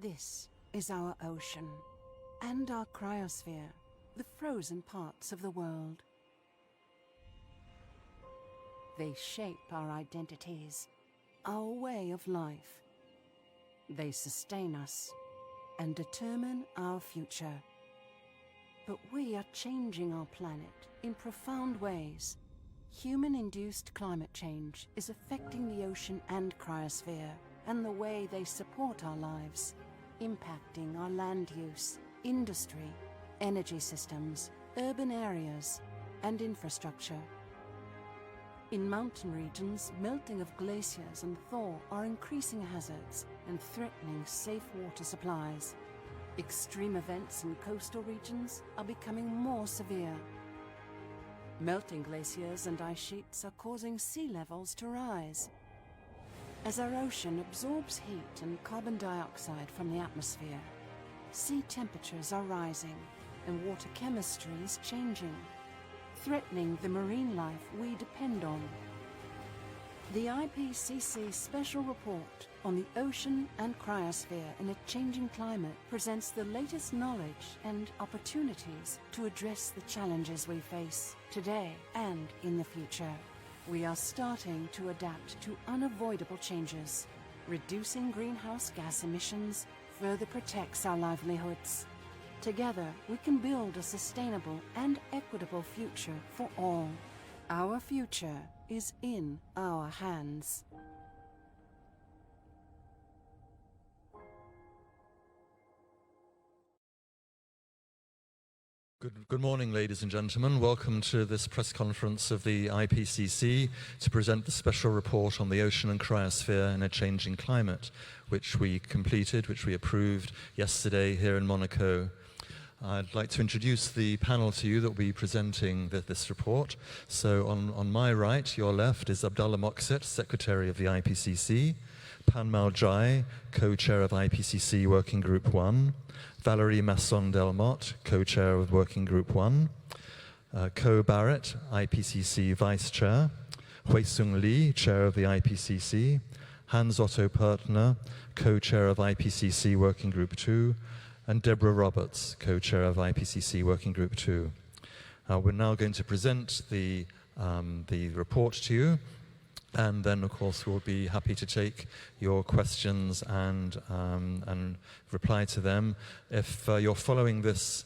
This is our ocean and our cryosphere, the frozen parts of the world. They shape our identities, our way of life. They sustain us and determine our future. But we are changing our planet in profound ways. Human-induced climate change is affecting the ocean and cryosphere and the way they support our lives, impacting our land use, industry, energy systems, urban areas, and infrastructure. In mountain regions, melting of glaciers and thaw are increasing hazards and threatening safe water supplies. Extreme events in coastal regions are becoming more severe. Melting glaciers and ice sheets are causing sea levels to rise. As our ocean absorbs heat and carbon dioxide from the atmosphere, sea temperatures are rising and water chemistry is changing, threatening the marine life we depend on. The IPCC Special Report on the Ocean and Cryosphere in a Changing Climate presents the latest knowledge and opportunities to address the challenges we face today and in the future. We are starting to adapt to unavoidable changes. Reducing greenhouse gas emissions further protects our livelihoods. Together, we can build a sustainable and equitable future for all. Our future is in our hands. Good morning, ladies and gentlemen. Welcome to this press conference of the IPCC to present the special report on the ocean and cryosphere in a changing climate, which we completed, which we approved yesterday here in Monaco. I'd like to introduce the panel to you that will be presenting this report. So on my right, your left, is Abdullah Moqsit, Secretary of the IPCC, Panmal Jai, Co-Chair of IPCC Working Group 1, Valerie Masson-Delmotte, Co-Chair of Working Group 1, Ko Barrett, IPCC Vice Chair, Hui-Sung Lee, Chair of the IPCC, Hans Otto Pertner, Co-Chair of IPCC Working Group 2, and Deborah Roberts, Co-Chair of IPCC Working Group 2. We're now going to present the report to you, and then, of course, we'll be happy to take your questions and reply to them. If you're following this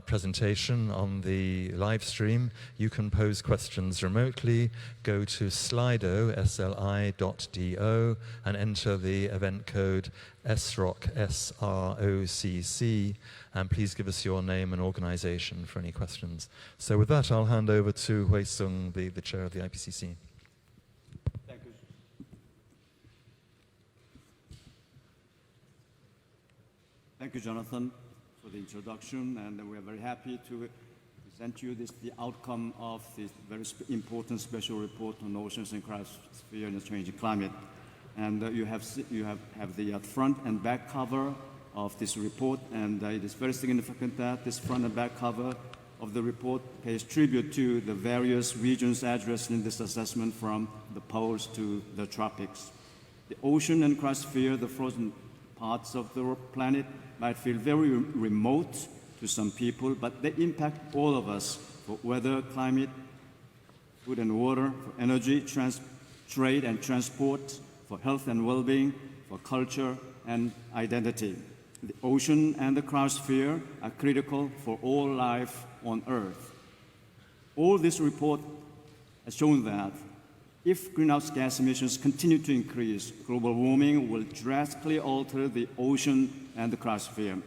presentation on the live stream, you can pose questions remotely. Go to slido, sli.do, and enter the event code SROC, S-R-O-C-C, and please give us your name and organization for any questions. So with that, I'll hand over to Hui-Sung, the chair of the IPCC. Thank you. Thank you, Jonathan, for the introduction, and we are very happy to present you the outcome of this very important special report on oceans and cryosphere in a changing climate. And you have the front and back cover of this report, and it is very significant that this front and back cover of the report pays tribute to the various regions addressed in this assessment, from the poles to the tropics. The ocean and cryosphere, the frozen parts of the planet, might feel very remote to some people, but they impact all of us for weather, climate, food and water, for energy, trade and transport, for health and well-being, for culture and identity. The ocean and the cryosphere are critical for all life on Earth. All this report has shown that if greenhouse gas emissions continue to increase, global warming will drastically alter the ocean and the cryosphere.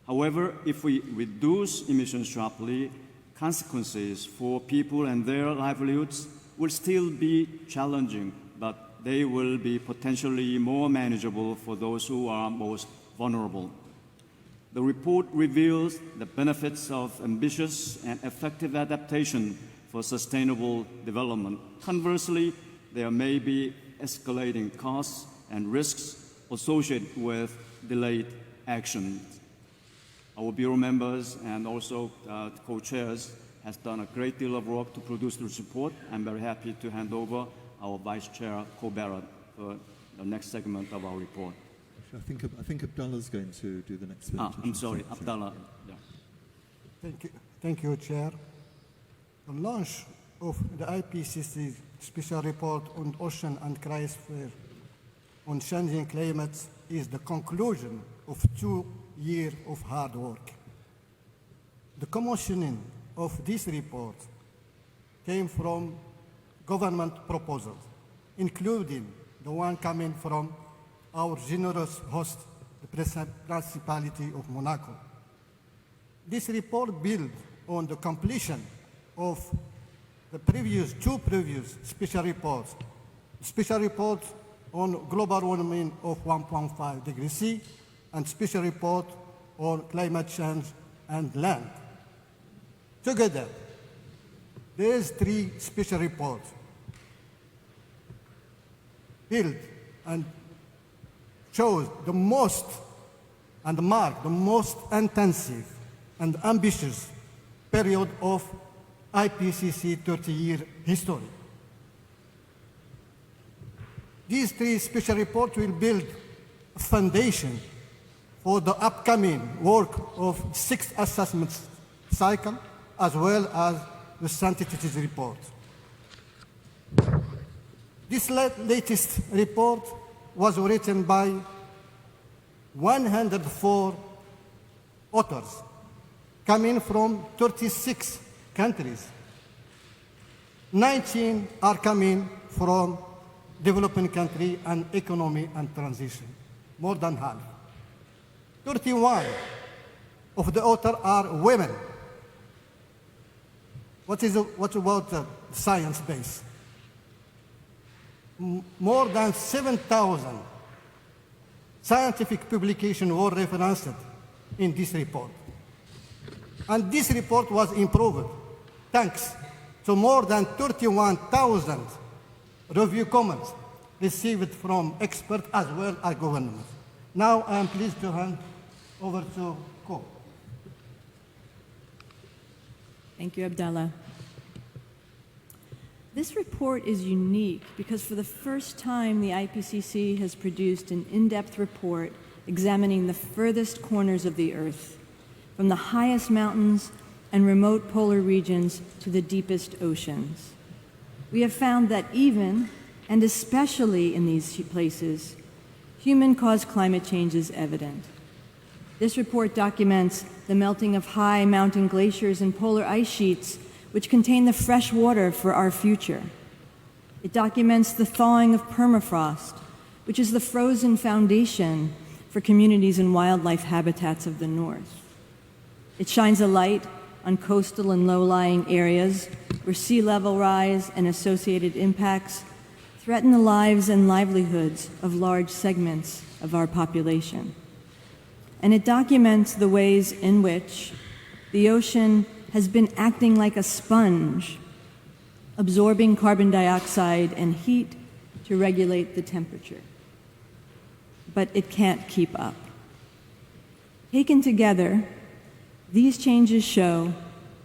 However, if we reduce emissions sharply, consequences for people and their livelihoods will still be challenging, but they will be potentially more manageable for those who are most vulnerable. The report reveals the benefits of ambitious and effective adaptation for sustainable development. Conversely, there may be escalating costs and risks associated with delayed action. Our bureau members and also co-chairs has done a great deal of work to produce this report. I'm very happy to hand over our Vice Chair, Ko Barrett, for the next segment of our report. I think Abdullah's going to do the next bit. I'm sorry, Abdallah. Yeah. Thank you, Chair. The launch of the IPCC Special Report on Ocean and Cryosphere on changing climates is the conclusion of 2 years of hard work. The commissioning of this report came from government proposals, including the one coming from our generous host, the Principality of Monaco. This report builds on the completion of the two previous special reports. Special report on global warming of 1.5 degrees C and special report on climate change and land. Together, there is 3 special reports built and shows the most and mark the most intensive and ambitious period of IPCC 30-year history. These 3 special reports will build a foundation for the upcoming work of 6th assessment cycle, as well as the sensitivity report. This latest report was written by 104 authors coming from 36 countries. 19 are coming from developing country and economy and transition, more than half. 31 of the authors are women. What about the science base? More than 7,000 scientific publications were referenced in this report. And this report was improved thanks to more than 31,000 review comments received from experts as well as governments. Now I am pleased to hand over to Ko. Thank you, Abdallah. This report is unique because for the first time the IPCC has produced an in-depth report examining the furthest corners of the Earth, from the highest mountains and remote polar regions to the deepest oceans. We have found that even, and especially in these places, human-caused climate change is evident. This report documents the melting of high mountain glaciers and polar ice sheets, which contain the fresh water for our future. It documents the thawing of permafrost, which is the frozen foundation for communities and wildlife habitats of the North. It shines a light on coastal and low-lying areas where sea level rise and associated impacts threaten the lives and livelihoods of large segments of our population. And it documents the ways in which the ocean has been acting like a sponge, absorbing carbon dioxide and heat to regulate the temperature. But it can't keep up. Taken together, these changes show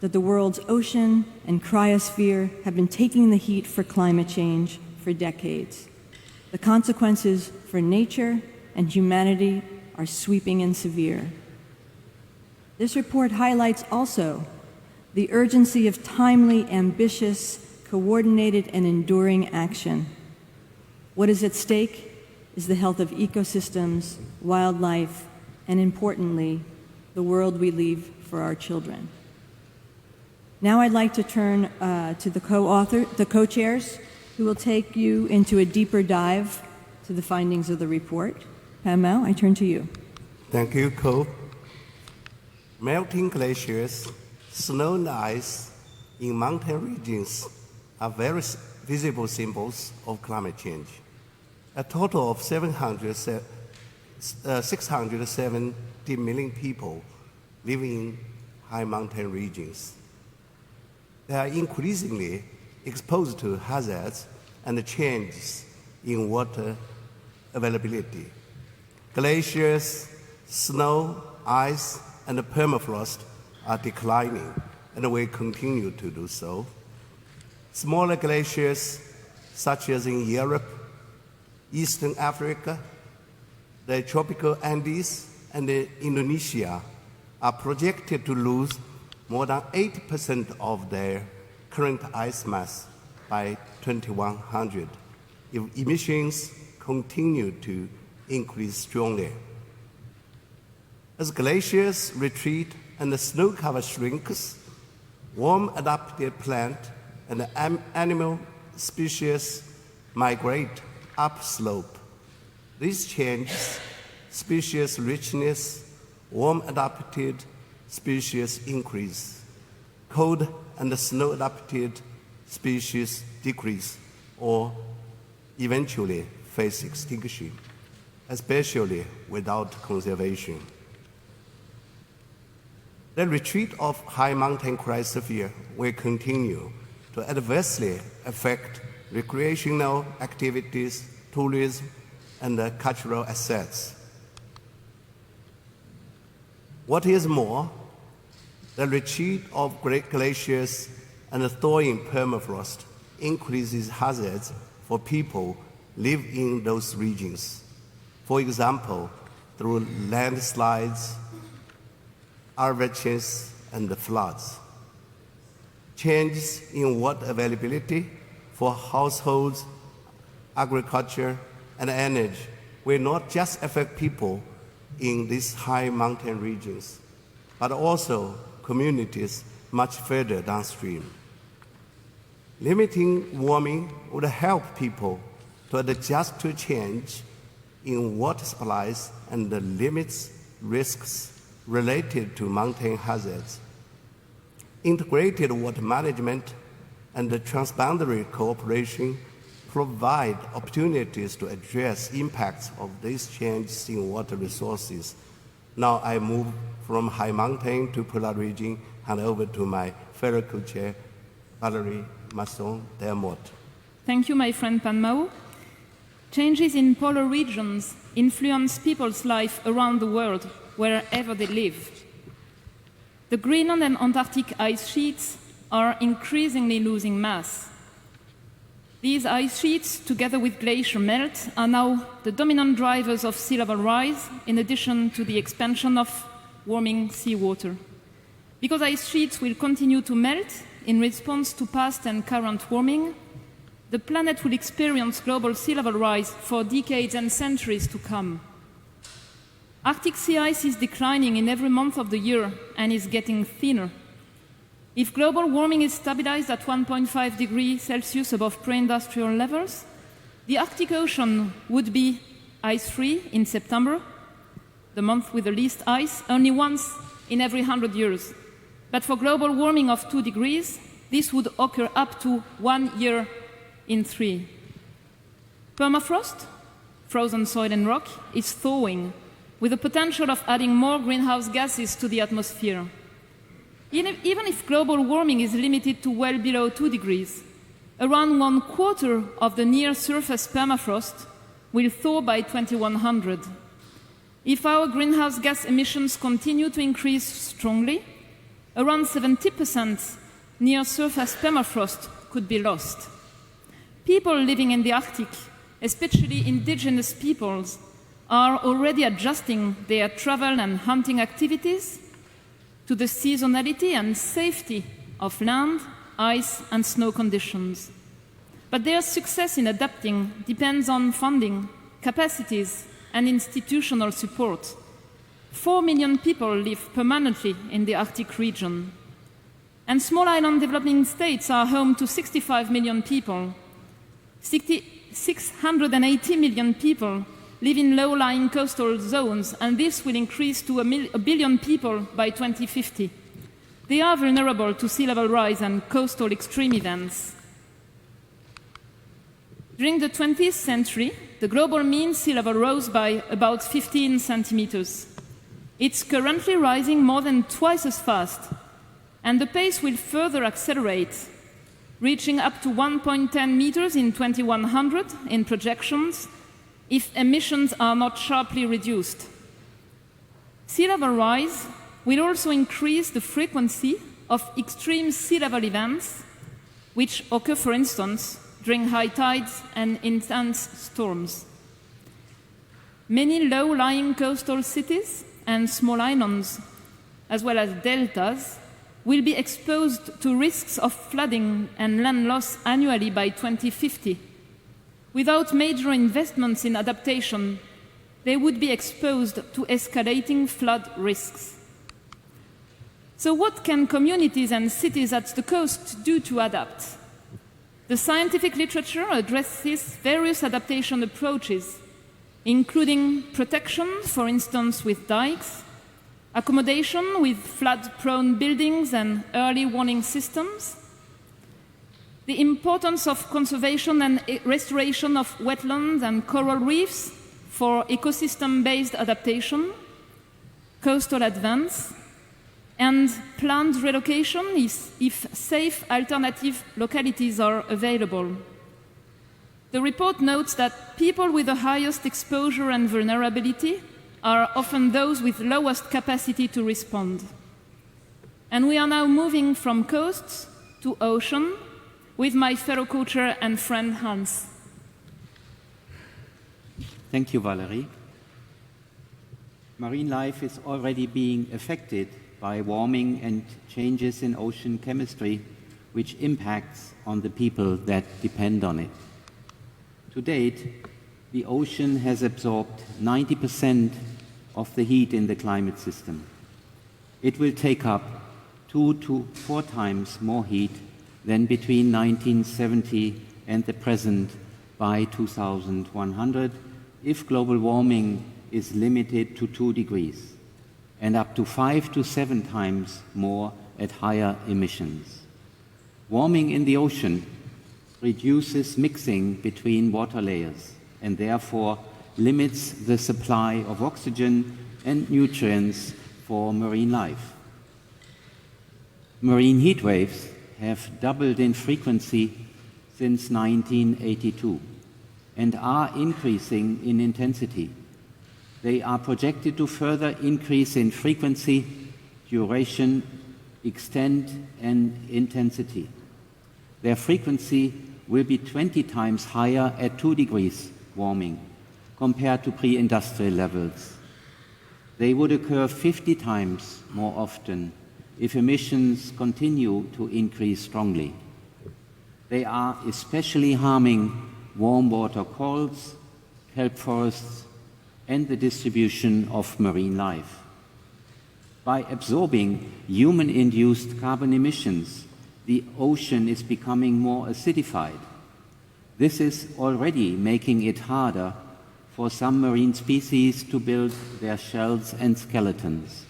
that the world's ocean and cryosphere have been taking the heat for climate change for decades. The consequences for nature and humanity are sweeping and severe. This report highlights also the urgency of timely, ambitious, coordinated, and enduring action. What is at stake is the health of ecosystems, wildlife, and importantly, the world we leave for our children. Now I'd like to turn to the co-chairs, who will take you into a deeper dive to the findings of the report. Pam Mao, I turn to you. Thank you, Ko. Melting glaciers, snow and ice in mountain regions are very visible symbols of climate change. A total of 670 million people live in high mountain regions. They are increasingly exposed to hazards and changes in water availability. Glaciers, snow, ice, and permafrost are declining and will continue to do so. Smaller glaciers, such as in Europe, Eastern Africa, the tropical Andes, and Indonesia are projected to lose more than 80% of their current ice mass by 2100 if emissions continue to increase strongly. As glaciers retreat and the snow cover shrinks, warm adapted plant and animal species migrate upslope. This changes species richness, warm adapted species increase, cold and snow adapted species decrease or eventually face extinction, especially without conservation. The retreat of high mountain cryosphere will continue to adversely affect recreational activities, tourism, and cultural assets. What is more, the retreat of great glaciers and the thawing permafrost increases hazards for people live in those regions. For example, through landslides, avalanches, and floods. Changes in water availability for households, agriculture, and energy will not just affect people in these high mountain regions, but also communities much further downstream. Limiting warming would help people to adjust to change in water supplies and limits risks related to mountain hazards. Integrated water management and transboundary cooperation provide opportunities to address impacts of these changes in water resources. Now I move from high mountain to polar region, hand over to my fellow co-chair, Valérie Masson-Delmotte. Thank you, my friend Pan Mao. Changes in polar regions influence people's life around the world, wherever they live. The Greenland and Antarctic ice sheets are increasingly losing mass. These ice sheets, together with glacier melt, are now the dominant drivers of sea level rise, in addition to the expansion of warming seawater. Because ice sheets will continue to melt in response to past and current warming, the planet will experience global sea level rise for decades and centuries to come. Arctic sea ice is declining in every month of the year and is getting thinner. If global warming is stabilized at 1.5 degrees Celsius above pre-industrial levels, the Arctic Ocean would be ice-free in September, the month with the least ice, only once in every 100 years. But for global warming of 2 degrees, this would occur up to 1 year in 3. Permafrost, frozen soil and rock, is thawing, with the potential of adding more greenhouse gases to the atmosphere. Even if global warming is limited to well below 2 degrees, around 1/4 of the near-surface permafrost will thaw by 2100. If our greenhouse gas emissions continue to increase strongly, around 70% near-surface permafrost could be lost. People living in the Arctic, especially indigenous peoples, are already adjusting their travel and hunting activities to the seasonality and safety of land, ice, and snow conditions. But their success in adapting depends on funding, capacities, and institutional support. 4 million people live permanently in the Arctic region. And small island developing states are home to 65 million people. 680 million people live in low-lying coastal zones, and this will increase to a billion people by 2050. They are vulnerable to sea level rise and coastal extreme events. During the 20th century, the global mean sea level rose by about 15 centimeters. It's currently rising more than twice as fast, and the pace will further accelerate, reaching up to 1.10 meters in 2100 in projections, if emissions are not sharply reduced. Sea level rise will also increase the frequency of extreme sea level events, which occur, for instance, during high tides and intense storms. Many low-lying coastal cities and small islands, as well as deltas, will be exposed to risks of flooding and land loss annually by 2050. Without major investments in adaptation, they would be exposed to escalating flood risks. So what can communities and cities at the coast do to adapt? The scientific literature addresses various adaptation approaches, including protection, for instance with dikes, accommodation with flood-prone buildings and early warning systems, the importance of conservation and restoration of wetlands and coral reefs for ecosystem-based adaptation, coastal advance, and planned relocation if safe alternative localities are available. The report notes that people with the highest exposure and vulnerability are often those with lowest capacity to respond. And we are now moving from coasts to ocean with my fellow co-chair and friend Hans. Thank you, Valerie. Marine life is already being affected by warming and changes in ocean chemistry, which impacts on the people that depend on it. To date, the ocean has absorbed 90% of the heat in the climate system. It will take up 2 to 4 times more heat than between 1970 and the present by 2100 if global warming is limited to 2 degrees, and up to 5 to 7 times more at higher emissions. Warming in the ocean reduces mixing between water layers and therefore limits the supply of oxygen and nutrients for marine life. Marine heat waves have doubled in frequency since 1982 and are increasing in intensity. They are projected to further increase in frequency, duration, extent, and intensity. Their frequency will be 20 times higher at 2 degrees warming compared to pre-industrial levels. They would occur 50 times more often if emissions continue to increase strongly. They are especially harming warm water corals, kelp forests, and the distribution of marine life. By absorbing human-induced carbon emissions, the ocean is becoming more acidified. This is already making it harder for some marine species to build their shells and skeletons.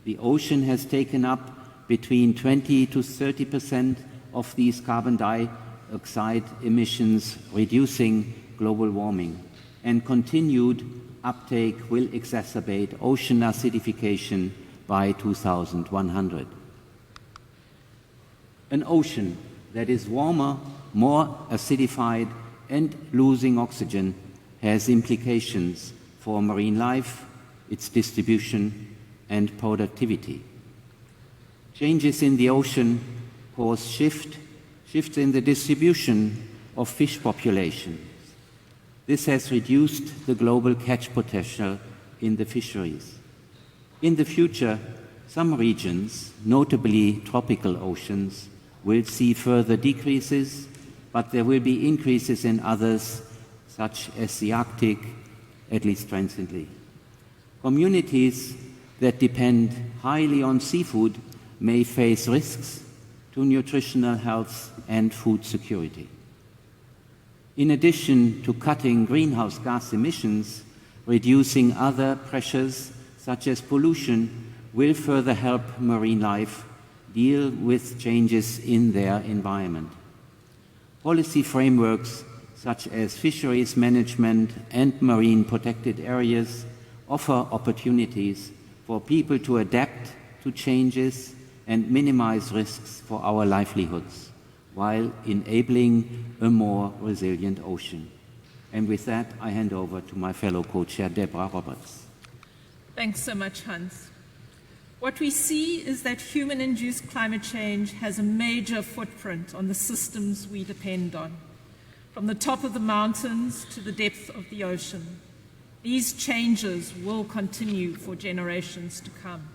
The ocean has taken up between 20 to 30% of these carbon dioxide emissions, reducing global warming, and continued uptake will exacerbate ocean acidification by 2100. An ocean that is warmer, more acidified, and losing oxygen has implications for marine life, its distribution, and productivity. Changes in the ocean cause shifts in the distribution of fish populations. This has reduced the global catch potential in the fisheries. In the future, some regions, notably tropical oceans, will see further decreases, but there will be increases in others, such as the Arctic, at least transiently. Communities that depend highly on seafood may face risks to nutritional health and food security. In addition to cutting greenhouse gas emissions, reducing other pressures, such as pollution, will further help marine life deal with changes in their environment. Policy frameworks such as fisheries management and marine protected areas offer opportunities for people to adapt to changes and minimize risks for our livelihoods, while enabling a more resilient ocean. And with that, I hand over to my fellow co-chair, Deborah Roberts. Thanks so much, Hans. What we see is that human-induced climate change has a major footprint on the systems we depend on, from the top of the mountains to the depth of the ocean. These changes will continue for generations to come.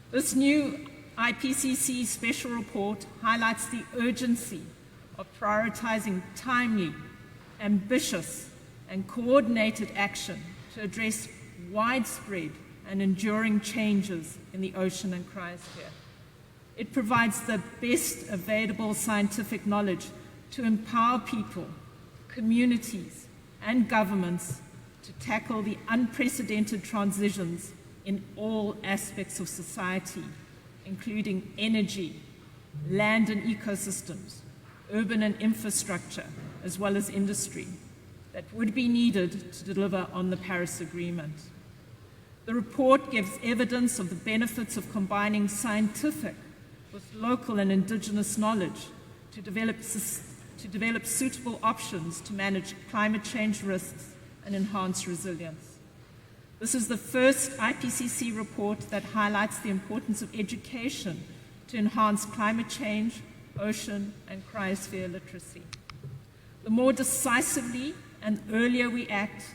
This new IPCC special report highlights the urgency of prioritizing timely, ambitious, and coordinated action to address widespread and enduring changes in the ocean and cryosphere. It provides the best available scientific knowledge to empower people, communities, and governments to tackle the unprecedented transitions in all aspects of society, including energy, land and ecosystems, urban and infrastructure, as well as industry, that would be needed to deliver on the Paris Agreement. The report gives evidence of the benefits of combining scientific with local and indigenous knowledge to develop suitable options to manage climate change risks and enhance resilience. This is the first IPCC report that highlights the importance of education to enhance climate change, ocean, and cryosphere literacy. The more decisively and earlier we act,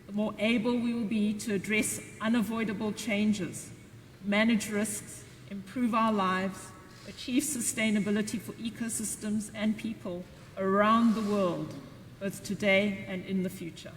the more able we will be to address unavoidable changes, manage risks, improve our lives, achieve sustainability for ecosystems and people around the world, both today and in the future.